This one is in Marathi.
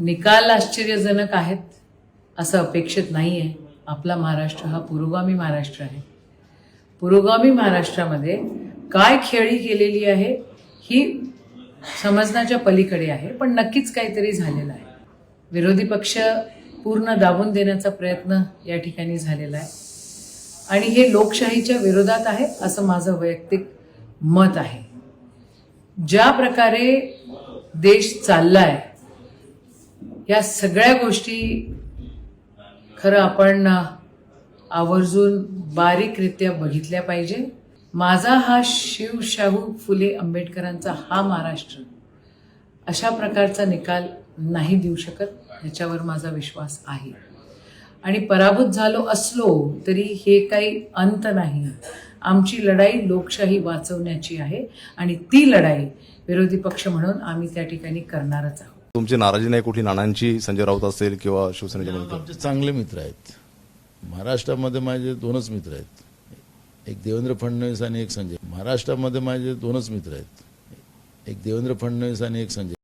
निकाल आश्चर्यजनक आहेत असं अपेक्षित नाही आहे. आपला महाराष्ट्र हा पुरोगामी महाराष्ट्र आहे. पुरोगामी महाराष्ट्रामध्ये काय खेळी केलेली आहे ही समजण्याच्या पलीकडे आहे, पण नक्कीच काहीतरी झालेलं आहे. विरोधी पक्ष पूर्ण दाबून देण्याचा प्रयत्न या ठिकाणी झालेला आहे आणि हे लोकशाहीच्या विरोधात आहे असं माझं वैयक्तिक मत आहे. ज्या प्रकारे देश चाललाय या सगळ्या गोष्टी खरं आपण आवर्जून बारीकरित्या बघितल्या पाहिजे. माझा हा शिवशाहू फुले आंबेडकरांचा हा महाराष्ट्र अशा प्रकारचा निकाल नाही देऊ शकत याच्यावर माझा विश्वास आहे. आणि पराभूत झालो असलो तरी हे काही अंत नाही. आमची लढाई लोकशाही वाचवण्याची आहे आणि ती लढाई विरोधी पक्ष म्हणून आम्ही त्या ठिकाणी करणारच आहोत. तुमची नाराजी नाही कुठली नानांची, संजय राऊत असेल किंवा शिवसेनेच्या नेते? आमचे चांगले मित्र आहेत. महाराष्ट्रामध्ये माझे दोनच मित्र आहेत, एक देवेंद्र फडणवीस आणि एक संजय. महाराष्ट्रामध्ये माझे दोनच मित्र आहेत, एक देवेंद्र फडणवीस आणि एक संजय.